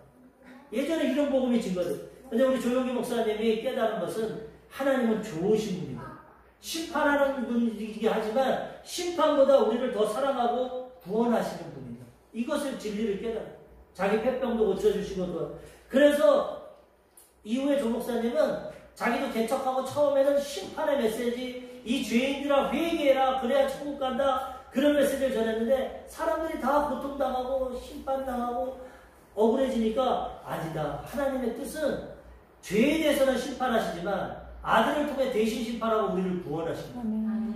예전에 이런 복음이 증거돼요. 근데 우리 조용기 목사님이 깨달은 것은 하나님은 좋으신 분입니다. 심판하는 분이긴 하지만 심판보다 우리를 더 사랑하고 구원하시는 분입니다. 이것을 진리를 깨달아요. 자기 폐병도 고쳐주시고 또. 그래서 이후에 조 목사님은 자기도 개척하고 처음에는 심판의 메시지, 이 죄인들아 회개해라 그래야 천국 간다 그런 메시지를 전했는데 사람들이 다 고통당하고 심판당하고 억울해지니까 아니다. 하나님의 뜻은 죄에 대해서는 심판하시지만 아들을 통해 대신 심판하고 우리를 구원하십니다.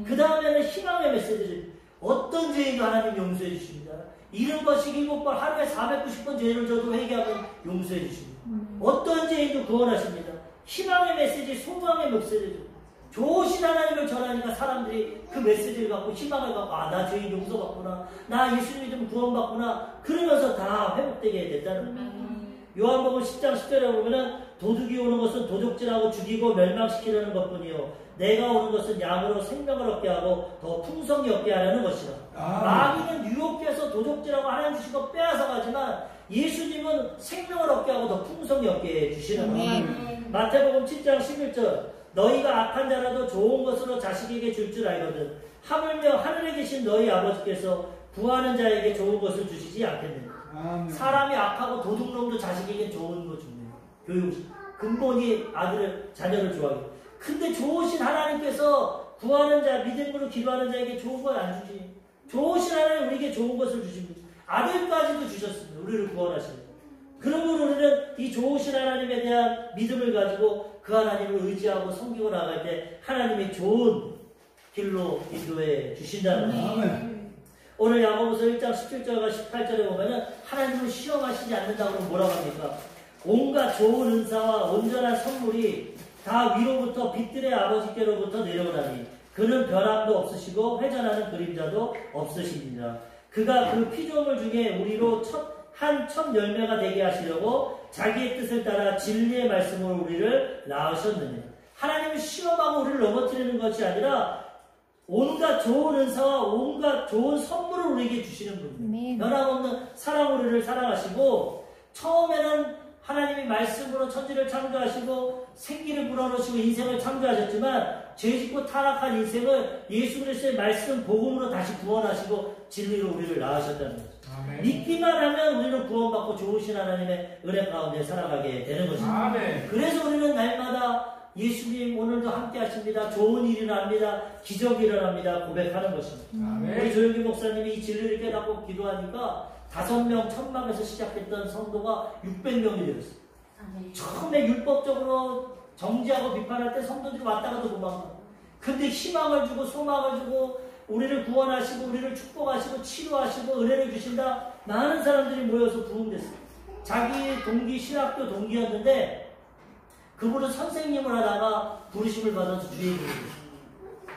그 다음에는 희망의 메시지를 어떤 죄인도 하나님 용서해 주십니다. 70번씩 7번 하루에 490번 죄를 져도 회개하면 용서해 주십니다. 어떤 죄인도 구원하십니다. 희망의 메시지, 소망의 메시지. 좋으신 하나님을 전하니까 사람들이 그 메시지를 갖고 희망을 갖고 나 죄인 용서받구나. 나 예수 믿으면 구원받구나. 그러면서 다 회복되게 됐다는 거예요. 요한복음 10장 10절에 보면은 도둑이 오는 것은 도둑질하고 죽이고 멸망시키려는 것뿐이요 내가 오는 것은 양으로 생명을 얻게 하고 더 풍성히 얻게 하려는 것이라. 마귀는 유혹해서 도둑질하고 하나님 주신 것 빼앗아 가지만 예수님은 생명을 얻게 하고 더 풍성히 얻게 해주시는 거예요. 마태복음 7장 11절 너희가 악한 자라도 좋은 것으로 자식에게 줄 줄 알거든 하물며 하늘에 계신 너희 아버지께서 구하는 자에게 좋은 것을 주시지 않겠느냐. 사람이 악하고 도둑놈도 자식에게 좋은 거 줍니다. 교육 근본이 자녀를 좋아하게. 근데 좋으신 하나님께서 구하는 자 믿음으로 기도하는 자에게 좋은 걸 안 주지. 좋으신 하나님 우리에게 좋은 것을 주십니다. 아들까지도 주셨습니다. 우리를 구원하십니다. 그러므로 우리는 이 좋으신 하나님에 대한 믿음을 가지고 그 하나님을 의지하고 섬기고 나갈 때 하나님이 좋은 길로 인도해 주신다는 거예요. 오늘 야고보서 1장 17절과 18절에 보면은 하나님을 시험하시지 않는다고 뭐라고 합니까? 온갖 좋은 은사와 온전한 선물이 다 위로부터 빛들의 아버지께로부터 내려오나니 그는 변함도 없으시고 회전하는 그림자도 없으십니다. 그가 그 피조물 중에 우리로 첫 열매가 되게 하시려고 자기의 뜻을 따라 진리의 말씀으로 우리를 낳으셨느냐. 하나님은 시험하고 우리를 넘어뜨리는 것이 아니라 온갖 좋은 은사와 온갖 좋은 선물을 우리에게 주시는 분입니다. 변함없는 사랑 우리를 사랑하시고 처음에는 하나님이 말씀으로 천지를 창조하시고 생기를 불어넣으시고 인생을 창조하셨지만 죄짓고 타락한 인생을 예수 그리스도의 말씀 복음으로 다시 구원하시고 진리로 우리를 낳으셨다는 거죠. 아멘. 믿기만 하면 우리는 구원받고 좋으신 하나님의 은혜 가운데 살아가게 되는 것입니다. 아멘. 그래서 우리는 날마다 예수님 오늘도 함께 하십니다. 좋은 일이 일어납니다. 기적이 일어납니다. 고백하는 것입니다. 아멘. 우리 조용기 목사님이 이 진리를 깨닫고 기도하니까 5명 천막에서 시작했던 성도가 600명이 되었어요. 아멘. 처음에 율법적으로 정지하고 비판할 때 성도들이 왔다가도 도망가. 근데 희망을 주고 소망을 주고 우리를 구원하시고 우리를 축복하시고 치료하시고 은혜를 주신다. 많은 사람들이 모여서 부흥됐어요. 자기 동기 신학교 동기였는데 그분은 선생님을 하다가 부르심을 받아서 주의 부르셨어요.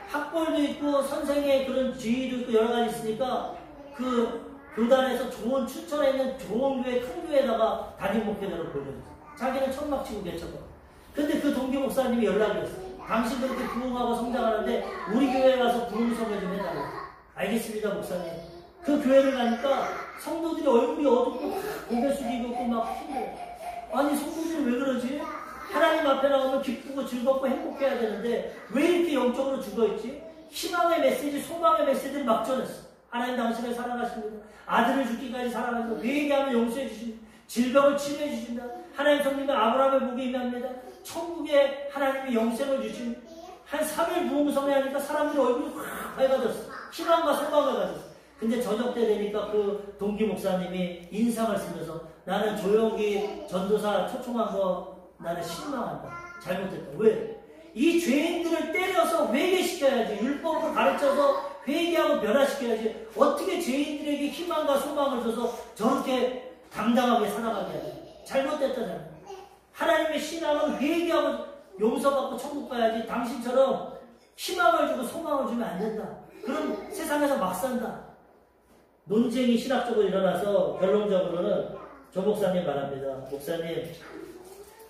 학벌도 있고 선생의 그런 지위도 있고 여러 가지 있으니까 그 교단에서 좋은 추천에 있는 좋은 교회 큰 교회에다가 담임 목회자로 보내줬어요. 자기는 천막 치고 개척하고 근데 그 동기 목사님이 연락이 왔어요. 당신 그렇게 부흥하고 성장하는데 우리 교회에 가서 부흥 설교 좀 해달라고. 알겠습니다, 목사님. 그 교회를 가니까 성도들이 얼굴이 어둡고 고개 숙이고 막 힘들어요. 아니, 성도들이 왜 그러지? 하나님 앞에 나오면 기쁘고 즐겁고 행복해야 되는데 왜 이렇게 영적으로 죽어있지? 희망의 메시지, 소망의 메시지를 막 전했어. 하나님 당신을 사랑하십니다. 아들을 죽기까지 사랑하십니다. 회개하면 용서해 주십니다. 질병을 치료해 주신다. 하나님 성님은 아브라함의 목에 임합니다. 천국에 하나님이 영생을 주십니다. 한 3일 부흥성회 하니까 사람들이 얼굴이 확 밝아졌어. 희망과 소망을 가졌어. 근데 저녁 때 되니까 그 동기 목사님이 인상을 쓰면서 나는 조용히 전도사 초청한 거 나는 실망한다. 잘못했다. 왜? 이 죄인들을 때려서 회개시켜야지. 율법을 가르쳐서 회개하고 변화시켜야지. 어떻게 죄인들에게 희망과 소망을 줘서 저렇게 당당하게 살아가게 하지? 잘못됐다잖아. 하나님의 신앙은 회개하고 용서받고 천국 가야지. 당신처럼 희망을 주고 소망을 주면 안 된다. 그럼 세상에서 막 산다. 논쟁이 신학적으로 일어나서 결론적으로는 조 목사님 말합니다. 목사님,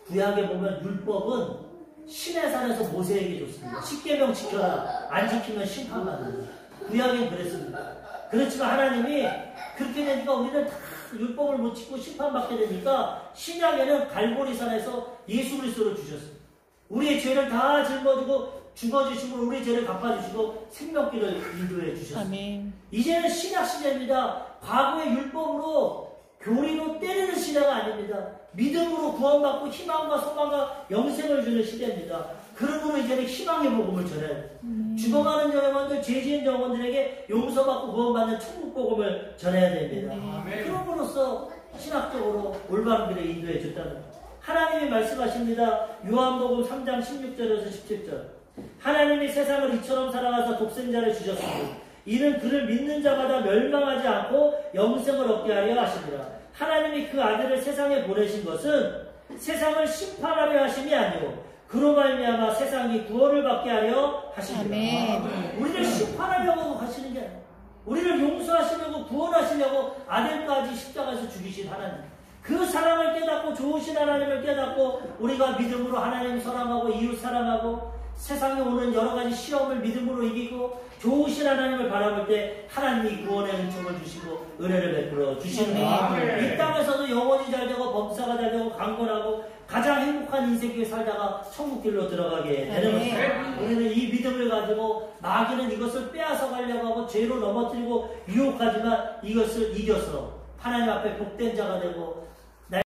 구약에 보면 율법은 신의 산에서 모세에게 줬습니다. 십계명 지켜라. 안 지키면 심판받는다. 구약엔 그랬습니다. 그렇지만 하나님이 그렇게 되니까 우리는 다 율법을 못 지키고 심판받게 되니까 신약에는 갈보리산에서 예수 그리스도를 주셨습니다. 우리의 죄를 다 짊어지고 죽어주시고 우리의 죄를 갚아주시고 생명길을 인도해 주셨습니다. 아멘. 이제는 신약 시대입니다. 과거의 율법으로 교리로 때리는 시대가 아닙니다. 믿음으로 구원받고 희망과 소망과 영생을 주는 시대입니다. 그러므로 이제는 희망의 복음을 전해야 됩니다. 죽어가는 영혼들, 죄지은 영혼들에게 용서받고 구원받는 천국 복음을 전해야 됩니다. 그럼으로써 신학적으로 올바른 길에 인도해 줬다는 겁니다. 하나님이 말씀하십니다. 요한복음 3장 16절에서 17절. 하나님이 세상을 이처럼 사랑하사 독생자를 주셨으니 이는 그를 믿는 자마다 멸망하지 않고 영생을 얻게 하려 하시니라. 하나님이 그 아들을 세상에 보내신 것은 세상을 심판하려 하심이 아니고 그로 말미암아 세상이 구원을 받게 하려 하시니라. 우리를 심판하려고 하시는 게 아니라 우리를 용서하시려고 구원하시려고 아들까지 십자가에서 죽이신 하나님. 그 사랑을 깨닫고 좋으신 하나님을 깨닫고 우리가 믿음으로 하나님 사랑하고 이웃 사랑하고 세상에 오는 여러 가지 시험을 믿음으로 이기고 좋으신 하나님을 바라볼 때 하나님이 구원의 은총을 주시고 은혜를 베풀어 주시는 거예요. 이 땅에서도 영혼이 잘 되고 범사가 잘 되고 강건하고 가장 행복한 인생길 살다가 천국길로 들어가게 되는 것입니다. 우리는 이 믿음을 가지고 마귀는 이것을 빼앗아 가려고 하고 죄로 넘어뜨리고 유혹하지만 이것을 이겨서 하나님 앞에 복된 자가 되고